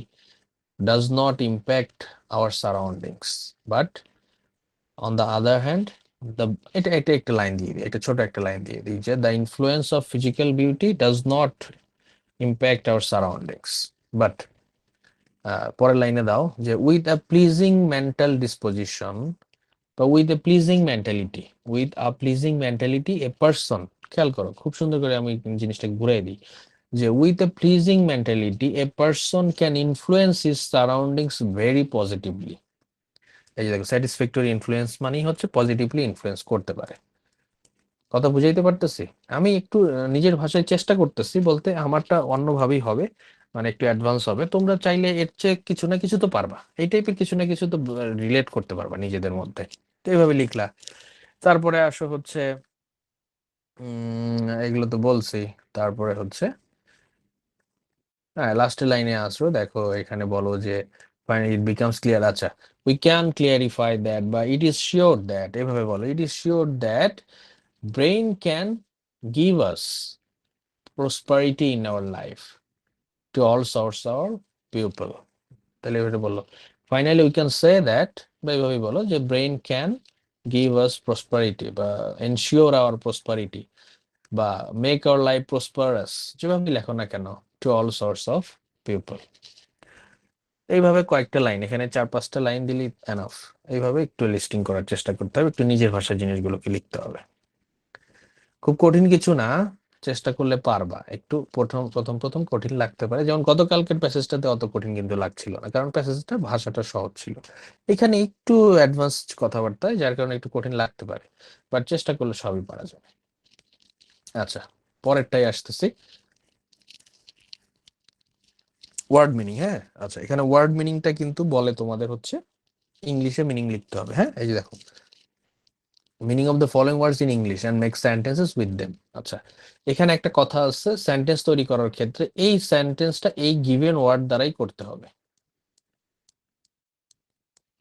does not impact our surroundings, but on the other hand the, এটা এটা একটা লাইন দিয়ে দিই, এটা ছোট একটা লাইন দিয়ে দিই যে the influence of physical beauty does not impact our surroundings, but পরের লাইনে দাও যে with a pleasing mental disposition বা with a pleasing mentality, with a pleasing mentality a person, খেয়াল করো খুব সুন্দর করে আমি জিনিসটাকে ঘুরাই দিই যে with a pleasing mentality a person can influence his surroundings very positively. এই যে দেখো, স্যাটিসফ্যাক্টরি ইনফ্লুয়েন্স মানেই হচ্ছে পজিটিভলি ইনফ্লুয়েন্স করতে পারে। কথা বুঝাইতে পারতেছি? আমি একটু নিজের ভাষায় চেষ্টা করতেছি বলতে, আমারটা অন্যভাবেই হবে, মানে একটু অ্যাডভান্স হবে। তোমরা চাইলে এর চেয়ে কিছু না কিছু তো পারবা, এই টাইপের কিছু না কিছু তো রিলেট করতে পারবা নিজেদের মধ্যে। তো এইভাবে লিখলা। তারপরে আসো হচ্ছে এগুলো তো বলছি। তারপরে হচ্ছে হ্যাঁ, লাস্টের লাইনে আসলো, দেখো এখানে বলো যে ফাইনালি ইট বিকামস ক্লিয়ার। আচ্ছা, উই ক্যান ক্লিয়ারিফাই দ্যাট বা ইট ইজ শিওর দ্যাট, এভাবে বলো, it is sure that brain can give us prosperity in our life to all source hour people. তাহলে এভাবে বললো, finally we can say that, বা এইভাবে বলো যে brain can give us prosperity বা এনশিওর আওয়ার প্রসপারিটি বা মেক আওয়ার লাইফ প্রসপারাস, যেভাবে লেখো না কেন, to all source of people. এইভাবে কয়েকটা লাইন, এখানে 4-5টা লাইন দিলেই এনাফ। এইভাবে একটু লিস্টিং করার চেষ্টা করতে হবে, একটু নিজের ভাষায় জিনিসগুলোকে লিখতে হবে। খুব কঠিন কিছু না, চেষ্টা করলে পারবা। একটু প্রথম প্রথম প্রথম কঠিন লাগতে পারে, যেমন গতকালকের প্যাসেজটাতে অত কঠিন কিন্তু লাগছিল না, কারণ প্যাসেজটা ভাষাটা সহজ ছিল। এখানে একটু অ্যাডভান্স কথাবার্তা, যার কারণে একটু কঠিন লাগতে পারে, বাট চেষ্টা করলে সবই পারা যাবে। আচ্ছা, পরেরটাই আসতেছি, ওয়ার্ড মিনিং। হ্যাঁ, আচ্ছা, এখানে ওয়ার্ড মিনিংটা কিন্তু বলে তোমাদের হচ্ছে ইংলিশে মিনিং লিখতে হবে। হ্যাঁ, এই যে দেখো, meaning of the following words in English and make sentences with them. আচ্ছা, এখানে একটা কথা আছে, সেন্টেন্স তৈরি করার ক্ষেত্রে এই সেন্টেন্সটা এই গিভেন ওয়ার্ড দ্বারাই করতে হবে,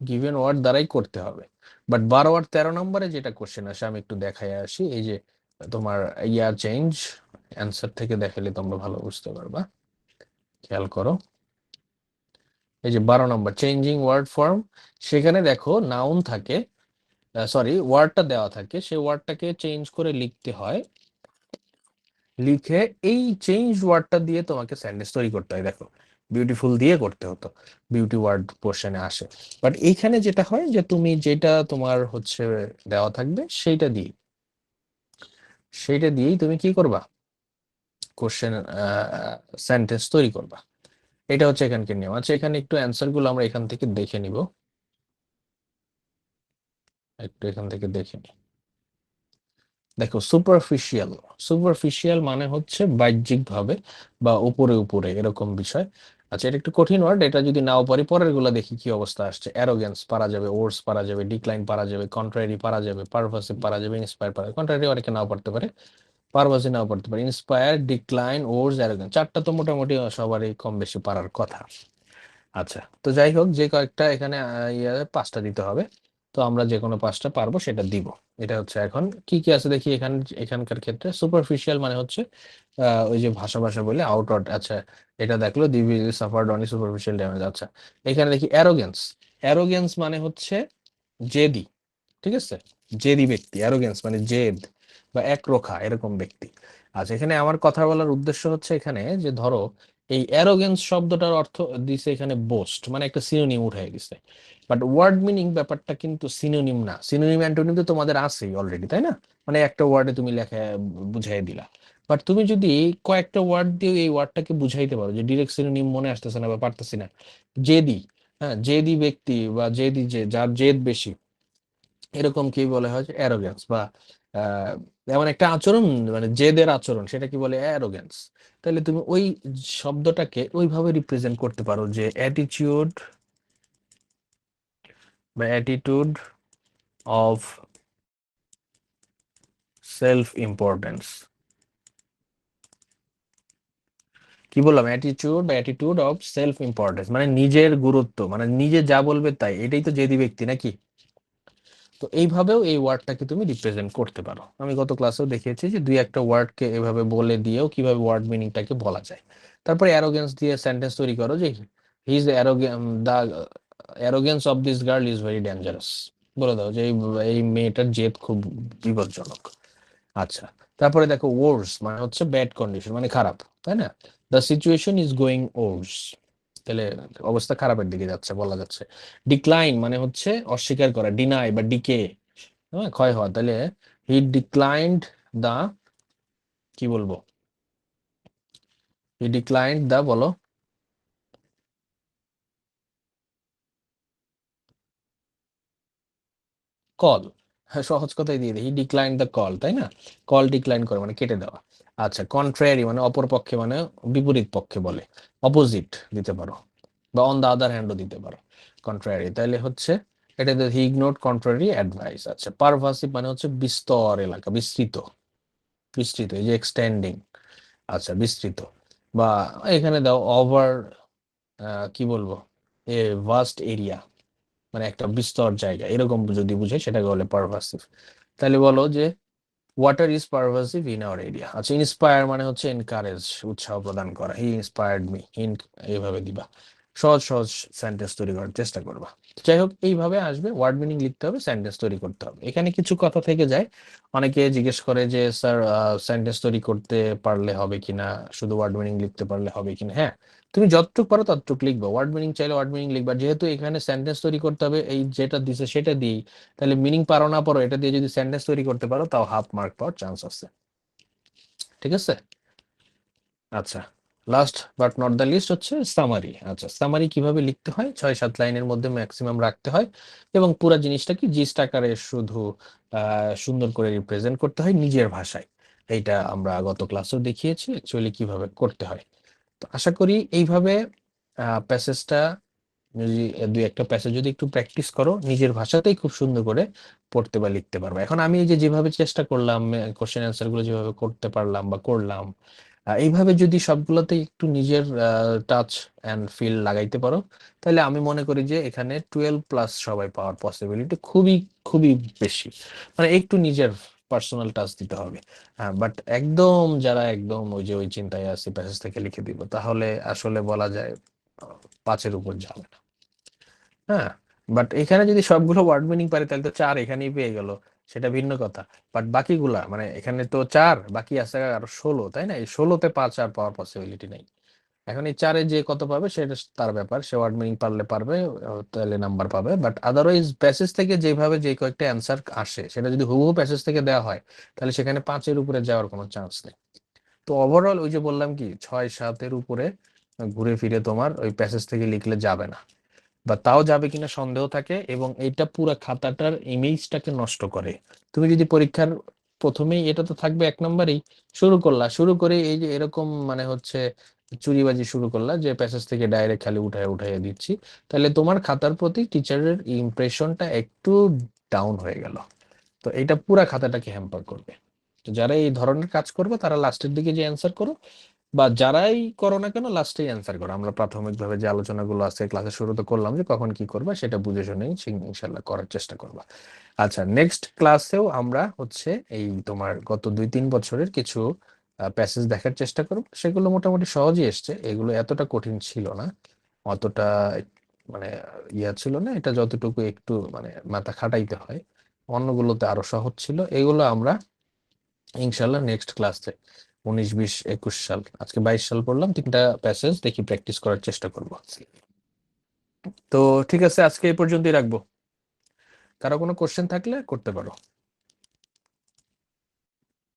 গিভেন ওয়ার্ড দ্বারাই করতে হবে। বাট 12 আর 13 নম্বরে যেটা কোশ্চেন আসে, আমি একটু দেখাই আসি। এই যে তোমার ইয়ার চেঞ্জ, অ্যান্সার থেকে দেখালে তোমরা ভালো বুঝতে পারবা। খেয়াল করো, এই যে 12 নম্বর চেঞ্জিং ওয়ার্ড ফর্ম, সেখানে দেখো নাউন থাকে, সরি ওয়ার্ডটা দেওয়া থাকে, সেই ওয়ার্ডটাকে চেঞ্জ করে লিখতে হয়, লিখে এই চেঞ্জ ওয়ার্ডটা দিয়ে তোমাকে সেন্টেন্স তৈরি করতে হয়। দেখো, বিউটিফুল দিয়ে করতে হতো, বিউটি ওয়ার্ড পোর্শনে আসে, বাট এইখানে যেটা হয় যে তুমি যেটা তোমার হচ্ছে দেওয়া থাকবে সেইটা দিয়েই তুমি কি করবা, কোশ্চেন সেন্টেন্স তৈরি করবা। এটা হচ্ছে এখানকার নিয়ম। আচ্ছা, এখানে একটু অ্যান্সার গুলো আমরা এখান থেকে দেখে নিব, একটু এখান থেকে দেখে নিই। দেখো, সুপারফিশিয়াল, সুপারফিশিয়াল মানে হচ্ছে বাহ্যিক ভাবে বা উপরে উপরে এরকম বিষয়। আচ্ছা, এটা একটু কঠিন ওয়ার্ড, এটা যদি নাও পারি পরের গুলা দেখি কি অবস্থা আসছে। অ্যারোগেন্স পারা যাবে, ওর্স পারা যাবে, ডিক্লাইন পারা যাবে, কন্ট্রারি পারা যাবে, পারভাসিভ পারা যাবে, ইন্সপায়ার পারা যাবে। কন্ট্রারি অনেকে নাও পড়তে পারে, পারভাসিভ নাও পড়তে পারে, ইন্সপায়ার, ডিক্লাইন, ওর্স, অ্যারোগেন্স, চারটা তো মোটামুটি সবারই কম বেশি পারার কথা। আচ্ছা, তো যাই হোক, যে কয়েকটা এখানে 5টা দিতে হবে, তো আমরা যে কোনো 5টা পারবো সেটা দিব। এটা হচ্ছে এখন কি কি আছে দেখি। এখানকার ক্ষেত্রে সুপারফিশিয়াল মানে হচ্ছে ওই যে ভাষা ভাষা বলে আউটওয়ার্ড। আচ্ছা, এটা দেখলো দিবি সাফারড অনলি সুপারফিশিয়াল ড্যামেজ। আচ্ছা, এখানে দেখি অ্যারোগেন্স, অ্যারোগেন্স মানে হচ্ছে জেদি, ঠিক আছে, জেদি ব্যক্তি। অ্যারোগেন্স মানে জেদ বা একরোখা এরকম ব্যক্তি। আচ্ছা, এখানে আমার কথা বলার উদ্দেশ্য হচ্ছে এখানে যে ধরো এই অ্যারোগেন্স শব্দটার অর্থ দিছে এখানে বোস্ট, মানে একটা সিনোনিম উঠে গেছে। বাট ওয়ার্ড মিনিং ব্যাপারটা কিন্তু সিনোনিম না, সিনোনিম অ্যান্টোনিম তো তোমাদের আছেই অলরেডি, তাই না? মানে একটা ওয়ার্ডে তুমি লেখা বুঝাই দিলা, বাট তুমি যদি কয়েকটা ওয়ার্ড দিয়ে এই ওয়ার্ডটাকে বুঝাইতে পারো, যে ডিরেক্ট সিনোনিম মনে আসতেছে না বা পারতেছি না, জেদি, হ্যাঁ, জেদি ব্যক্তি বা জেদি, যে যার জেদ বেশি, এরকম কি বলে হয় অ্যারোগ্যান্স, বা আহ, এমন একটা আচরণ, মানে জেদের আচরণ, সেটা কি বলে অ্যারোগ্যান্স। তাহলে তুমি ওই শব্দটাকে ওইভাবে রিপ্রেজেন্ট করতে পারো যে অ্যাটিটিউড বা অ্যাটিটিউড অফ সেলফ ইম্পর্টেন্স। কি বললাম? অ্যাটিটিউড বা অ্যাটিটিউড অফ সেলফ ইম্পর্টেন্স, মানে নিজের গুরুত্ব, মানে নিজে যা বলবে তাই, এটাই তো জেদি ব্যক্তি নাকি? তো এইভাবেও এই ওয়ার্ডটাকে তুমি রিপ্রেজেন্ট করতে পারো। আমি গত ক্লাসেও দেখিয়েছি যে দুই একটা ওয়ার্ডকে এভাবে বলে দিয়েও কিভাবে ওয়ার্ড মিনিংটাকে বলা যায়। তারপরে অ্যারোগেন্স দিয়ে সেন্টেন্স তৈরি করো যে he is the arrogance of this girl is very dangerous. বলে দাও যে এই মেয়েটার জেদ খুব বিপজ্জনক। আচ্ছা, তারপরে দেখো ওর্স মানে হচ্ছে ব্যাড কন্ডিশন, মানে খারাপ, তাই না? দ্য সিচুয়েশন ইজ গোয়িং ওর্স, তাহলে অবস্থা খারাপের দিকে যাচ্ছে বলা যাচ্ছে। ডিক্লাইন মানে হচ্ছে অস্বীকার করা, ডিনাই বা ডিকে, হ্যাঁ, ক্ষয় হওয়া। তাহলে হি ডিক্লাইন্ড দা, কি বলবো, হি ডিক্লাইন্ড দা, বলো, কল। হ্যাঁ, সহজ কথাই দিয়ে দিই, হি ডিক্লাইন্ড দা কল, তাই না? কল ডিক্লাইন করে মানে কেটে দেওয়া। আচ্ছা, কন্ট্রারি মানে অপর পক্ষে, মানে বিপরীত পক্ষে বলে, অপোজিট দিতে পারো, বা অন দা আদার হ্যান্ডও দিতে পারো কন্ট্রারি। তাহলে হচ্ছে এটা হি ইগনোরড কন্ট্রারি অ্যাডভাইস। আচ্ছা, পারভাসিভ মানে হচ্ছে বিস্তর এলাকা, বিস্তৃত, বিস্তৃত, এই যে এক্সটেন্ডিং, আচ্ছা বিস্তৃত, বা এখানে দাও ওভার, কি বলবো, এ ভাস্ট এরিয়া, মানে একটা বিস্তর জায়গা, এরকম যদি বুঝে সেটাকে বলে পারভাসিভ। তাহলে বলো যে water is pervasive in our area. আচ্ছা, ইন্সপায়ার মানে হচ্ছে এনকারেজ, উৎসাহ প্রদান করা, হি ইন্সপায়ার্ড মি, এইভাবে দিবা, সহজ সহজ সেন্টেন্স তৈরি করার চেষ্টা করবা। যাই হোক, এইভাবে আসবে, ওয়ার্ড মিনিং লিখতে হবে, সেন্টেন্স তৈরি করতে হবে। এখানে কিছু কথা থেকে যায়, অনেকে জিজ্ঞেস করে যে স্যার সেন্টেন্স তৈরি করতে পারলে হবে কিনা, শুধু ওয়ার্ড মিনিং লিখতে পারলে হবে কিনা। হ্যাঁ, তুমি যতটুকু পারো ততটুকু লিখবা, ওয়ার্ড মিনিং চাইলে ওয়ার্ড মিনিং লিখবা, যেহেতু এখানে সেন্টেন্স তৈরি করতে হবে, এই যেটা দিছে সেটা দিই, তাহলে মিনিং পারো না পারো এটা দিয়ে যদি সেন্টেন্স তৈরি করতে পারো তাও হাফ মার্ক পাওয়ার চান্স আছে। ঠিক আছে? আচ্ছা, last but not the least হচ্ছে সামারি। আচ্ছা, সামারি কিভাবে লিখতে হয়, 6-7 লাইনের মধ্যে ম্যাক্সিমাম রাখতে হয়, এবং পুরো জিনিসটা কি জিস্ট আকারে শুধু সুন্দর করে রিপ্রেজেন্ট করতে হয় নিজের ভাষায়। এইটা আমরা গত ক্লাসেও দেখিয়েছি অ্যাকচুয়ালি কিভাবে করতে হয়। তো আশা করি এইভাবে প্যাসেজটা, যদি দুই একটা প্যাসেজ যদি একটু প্র্যাকটিস করো, নিজের ভাষাতেই খুব সুন্দর করে পড়তে বা লিখতে পারবে। এখন আমি এই যে যেভাবে চেষ্টা করলাম, কোশ্চেন অ্যান্সার গুলো যেভাবে করতে পারলাম বা করলাম, এইভাবে যদি সবগুলোতে একটু নিজের টাচ অ্যান্ড ফিল লাগাইতে পারো, তাহলে আমি মনে করি যে এখানে 12+ সবাই পাওয়ার পসিবিলিটি খুবই খুবই বেশি। মানে একটু নিজের পার্সোনাল টাচ দিতে হবে। হ্যাঁ, বাট একদম যারা একদম ওই যে ওই চিন্তায় আছে প্যাসেজ থেকে লিখে দিব, তাহলে আসলে বলা যায় 5-এর উপর যাবে না। হ্যাঁ, বাট এখানে যদি সবগুলো ওয়ার্ড মিনিং পারে তাহলে তো 4 এখানেই পেয়ে গেল, সেটা ভিন্ন কথা। বাট বাকিগুলা, মানে এখানে তো 4, বাকি আছে আরো 16, তাই না? এই 16তে 5 আর পাওয়ার পসিবিলিটি নেই। এখন এই 4-এ যে কত পাবে সেটা তার ব্যাপার, সে ওয়ার্ড মিনিং পারলে পারবে, তাহলে নাম্বার পাবে। বাট আদারওয়াইজ প্যাসেজ থেকে যেভাবে যে কয়েকটা অ্যান্সার আসে সেটা যদি হুবহু প্যাসেজ থেকে দেওয়া হয়, তাহলে সেখানে 5-এর উপরে যাওয়ার কোনো চান্স নেই। তো ওভারঅল ওই যে বললাম কি 6-7-এর উপরে ঘুরে ফিরে তোমার ওই প্যাসেজ থেকে লিখলে যাবে না, বা তাও যাবে কিনা সন্দেহ থাকে, এবং এইটা পুরো খাতাটার ইমেজটাকে নষ্ট করে। তুমি যদি পরীক্ষার প্রথমেই এটা তো থাকবে 1 নম্বরেই, শুরু করে এই যে এরকম মানে হচ্ছে চুরিবাজি শুরু করলা, যে প্যাসেজ থেকে ডাইরেক্ট খালি উঠায় উঠাইয়া দিচ্ছি, তাহলে তোমার খাতার প্রতি টিচারের ইমপ্রেশনটা একটু ডাউন হয়ে গেল। তো এটা পুরা খাতাটাকে হ্যাম্পার করবে। তো যারা এই ধরনের কাজ করবে তারা লাস্টের দিকে যে অ্যান্সার করো, বা যারাই করো না কেন লাস্টেই অ্যান্সার করো। আমরা প্রাথমিকভাবে যে আলোচনাগুলো আছে ক্লাসের শুরুতে করলাম, যে কখন কি করবা সেটা বুঝে শুনেই ইনশাল্লাহ করার চেষ্টা করবা। আচ্ছা, নেক্সট ক্লাসেও আমরা হচ্ছে এই তোমার গত 2-3 বছরের কিছু প্যাসেজ দেখার চেষ্টা করব। সেগুলো মোটামুটি সহজই এসছে, এগুলো এতটা কঠিন ছিল না, অতটা মানে ছিল না। এটা যতটুকু একটু মানে মাথা খাটাইতে হয়, অন্যগুলোতে আরো সহজ ছিল। এগুলো আমরা ইনশাল্লাহ নেক্সট ক্লাসে 19, 20, 21 সাল, আজকে 22 সাল পড়লাম, 3টা প্যাসেজ দেখি প্র্যাকটিস করার চেষ্টা করব। তো ঠিক আছে, আজকে এই পর্যন্তই রাখবো। কারো কোনো কোশ্চেন থাকলে করতে পারো।